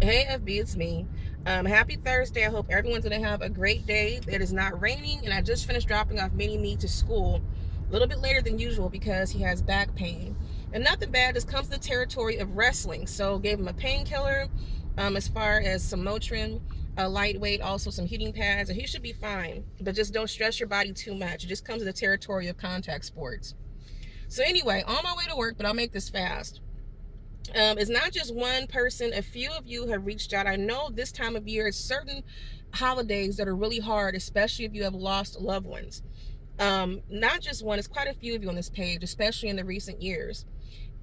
Hey FB, it's me. Happy Thursday. I hope everyone's gonna have a great day. It is not raining, and I just finished dropping off Mini Me to school a little bit later than usual because he has back pain. And nothing bad, this comes to the territory of wrestling. So gave him a painkiller, as far as some Motrin, a lightweight, also some heating pads, and he should be fine. But just don't stress your body too much. It just comes to the territory of contact sports. So anyway, on my way to work, but I'll make this fast. It's not just one person. A few of you have reached out. I know this time of year, it's certain holidays that are really hard, especially if you have lost loved ones. Not just one, it's quite a few of you on this page, especially in the recent years.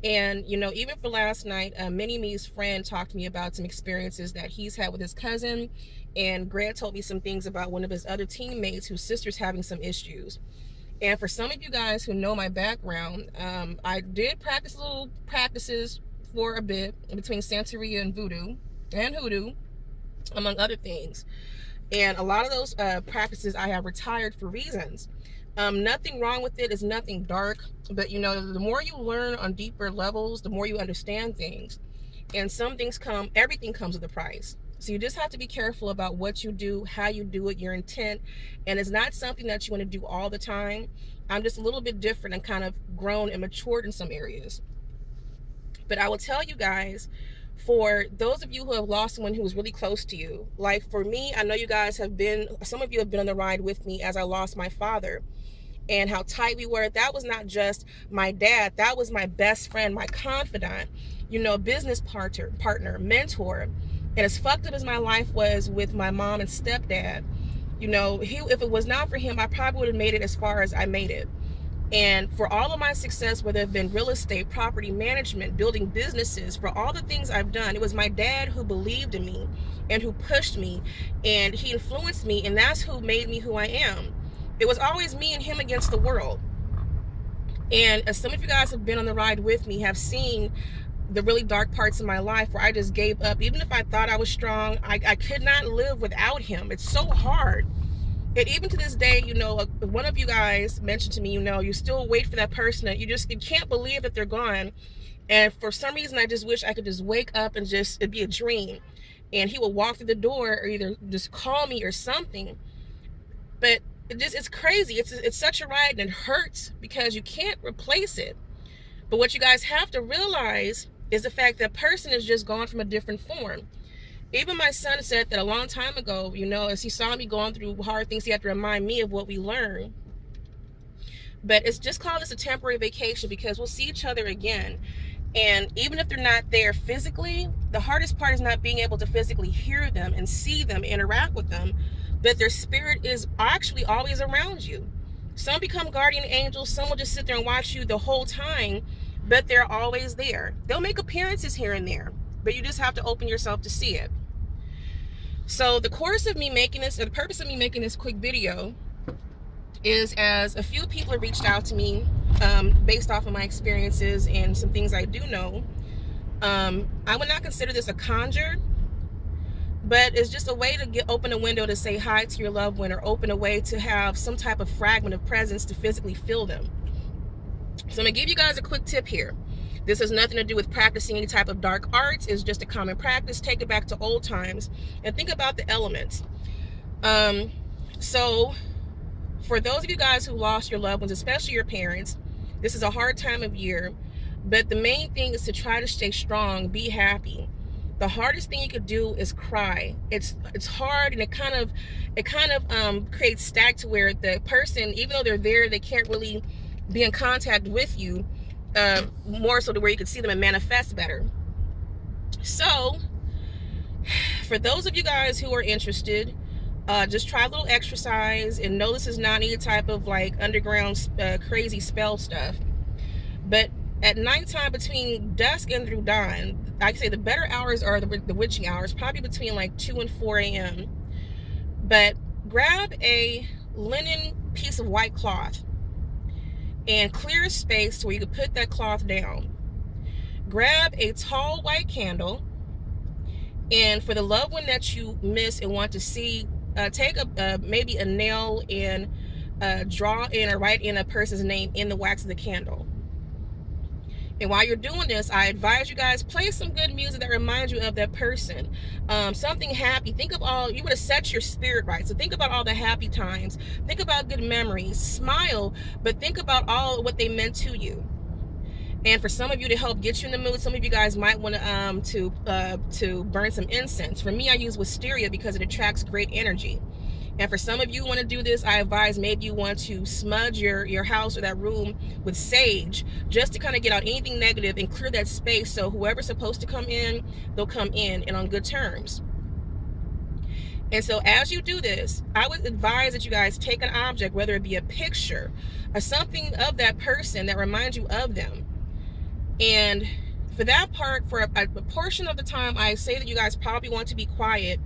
And, even for last night, Mini Me's friend talked to me about some experiences that he's had with his cousin. And Grant told me some things about one of his other teammates whose sister's having some issues. And for some of you guys who know my background, I did practice little practices for a bit between Santeria and Voodoo and Hoodoo, among other things. And a lot of those practices I have retired for reasons. Nothing wrong with it. It's nothing dark. But, the more you learn on deeper levels, the more you understand things. And everything comes with a price. So you just have to be careful about what you do, how you do it, your intent. And it's not something that you want to do all the time. I'm just a little bit different and kind of grown and matured in some areas. But I will tell you guys, for those of you who have lost someone who was really close to you, like for me, I know some of you have been on the ride with me as I lost my father, and how tight we were. That was not just my dad, that was my best friend, my confidant, business partner, mentor. And as fucked up as my life was with my mom and stepdad, if it was not for him, I probably would have made it as far as I made it. And for all of my success, whether it been real estate, property management, building businesses, for all the things I've done, it was my dad who believed in me and who pushed me, and he influenced me, and that's who made me who I am. It was always me and him against the world. And as some of you guys have been on the ride with me, have seen the really dark parts of my life where I just gave up. Even if I thought I was strong, I could not live without him. It's so hard. And even to this day, one of you guys mentioned to me, you still wait for that person that you can't believe that they're gone. And for some reason, I just wish I could just wake up and it'd be a dream. And he would walk through the door or either just call me or something. But it's crazy. It's such a ride, and it hurts because you can't replace it. But what you guys have to realize is the fact that person is just gone from a different form. Even my son said that a long time ago, as he saw me going through hard things, he had to remind me of what we learned. But it's just called this a temporary vacation because we'll see each other again. And even if they're not there physically, the hardest part is not being able to physically hear them and see them, interact with them, but their spirit is actually always around you. Some become guardian angels, some will just sit there and watch you the whole time, but they're always there. They'll make appearances here and there, but you just have to open yourself to see it. So the purpose of me making this quick video is as a few people have reached out to me based off of my experiences and some things I do know. I would not consider this a conjure, but it's just a way to open a window to say hi to your loved one, or open a way to have some type of fragment of presence to physically feel them. So I'm gonna give you guys a quick tip here. This has nothing to do with practicing any type of dark arts. It's just a common practice. Take it back to old times and think about the elements. So for those of you guys who lost your loved ones, especially your parents, this is a hard time of year, but the main thing is to try to stay strong, be happy. The hardest thing you could do is cry. It's hard, and it kind of creates static to where the person, even though they're there, they can't really be in contact with you, more so to where you can see them and manifest better. So for those of you guys who are interested, just try a little exercise, and know this is not any type of like underground crazy spell stuff. But at nighttime, between dusk and through dawn, I can say the better hours are the witching hours, probably between like 2 and 4 a.m. But grab a linen piece of white cloth and clear a space to where you can put that cloth down. Grab a tall white candle, and for the loved one that you miss and want to see, take maybe a nail and draw in or write in a person's name in the wax of the candle. And while you're doing this, I advise you guys, play some good music that reminds you of that person. Something happy. Think of all, you want to set your spirit right. So think about all the happy times. Think about good memories. Smile, but think about all what they meant to you. And for some of you, to help get you in the mood, some of you guys might want to burn some incense. For me, I use wisteria because it attracts great energy. And for some of you who want to do this, I advise maybe you want to smudge your house or that room with sage, just to kind of get out anything negative and clear that space, so whoever's supposed to come in, they'll come in and on good terms. And so as you do this, I would advise that you guys take an object, whether it be a picture or something of that person that reminds you of them. And for that part, for a portion of the time, I say that you guys probably want to be quiet.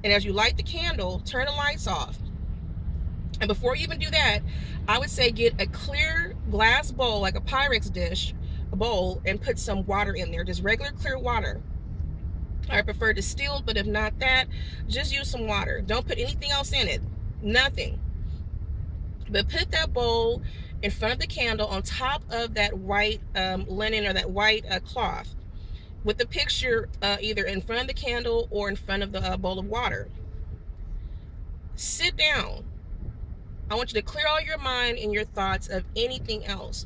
And as you light the candle, turn the lights off. And before you even do that, I would say get a clear glass bowl, like a Pyrex dish, a bowl, and put some water in there, just regular clear water. I prefer distilled, but if not that, just use some water. Don't put anything else in it, nothing. But put that bowl in front of the candle on top of that white linen or that white cloth, with the picture either in front of the candle or in front of the bowl of water. Sit down. I want you to clear all your mind and your thoughts of anything else.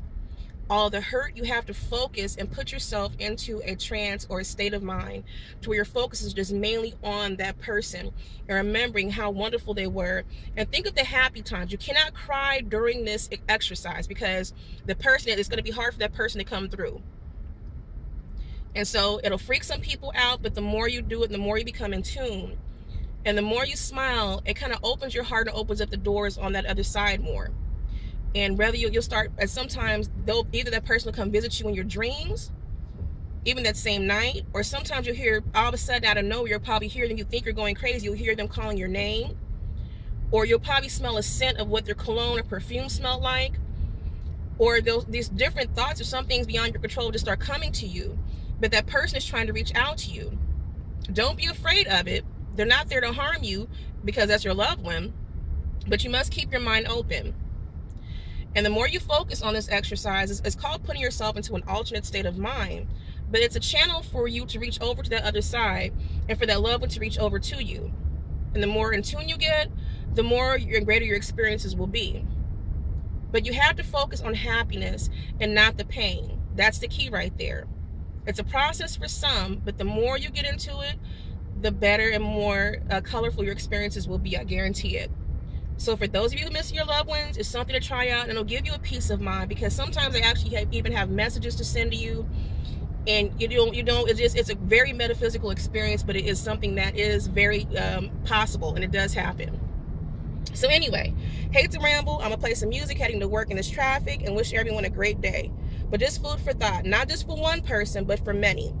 All the hurt, you have to focus and put yourself into a trance or a state of mind to where your focus is just mainly on that person and remembering how wonderful they were. And think of the happy times. You cannot cry during this exercise because it's going to be hard for that person to come through. And so it'll freak some people out, but the more you do it, the more you become in tune. And the more you smile, it kind of opens your heart and opens up the doors on that other side more. And whether you'll start, sometimes either that person will come visit you in your dreams, even that same night, or sometimes you'll hear all of a sudden out of nowhere, you'll probably hear them, you think you're going crazy, you'll hear them calling your name, or you'll probably smell a scent of what their cologne or perfume smelled like, or these different thoughts or some things beyond your control just start coming to you, but that person is trying to reach out to you. Don't be afraid of it. They're not there to harm you because that's your loved one, but you must keep your mind open. And the more you focus on this exercise, it's called putting yourself into an alternate state of mind, but it's a channel for you to reach over to that other side and for that loved one to reach over to you. And the more in tune you get, the more and greater your experiences will be. But you have to focus on happiness and not the pain. That's the key right there. It's a process for some, but the more you get into it, the better and more colorful your experiences will be. I guarantee it. So for those of you who miss your loved ones, it's something to try out, and it'll give you a peace of mind, because sometimes they actually even have messages to send to you, and it's a very metaphysical experience, but it is something that is very possible, and it does happen. So anyway, hate to ramble. I'm gonna play some music heading to work in this traffic, and wish everyone a great day. But just food for thought, not just for one person, but for many.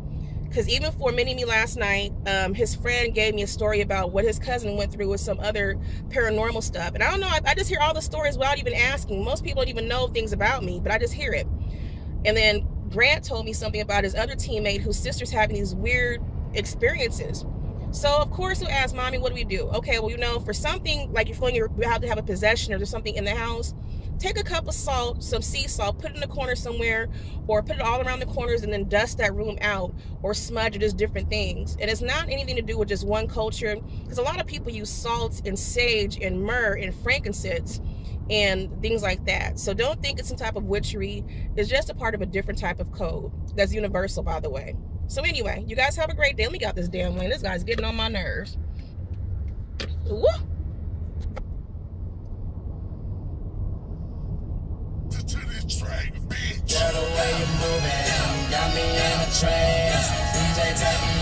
Because even for me last night, his friend gave me a story about what his cousin went through with some other paranormal stuff. And I don't know, I just hear all the stories without even asking. Most people don't even know things about me, but I just hear it. And then Grant told me something about his other teammate whose sister's having these weird experiences. So of course he'll ask, Mommy, what do we do? Okay, well, for something like you're feeling you have to have a possession or there's something in the house, take a cup of salt, some sea salt, put it in the corner somewhere, or put it all around the corners and then dust that room out, or smudge it, just different things. And it's not anything to do with just one culture, because a lot of people use salts and sage and myrrh and frankincense and things like that. So don't think it's some type of witchery. It's just a part of a different type of code that's universal, by the way. So anyway, you guys have a great day. Let me get out this damn lane. This guy's getting on my nerves. Woo! Girl, the way you moving got me in a trance. DJ, take me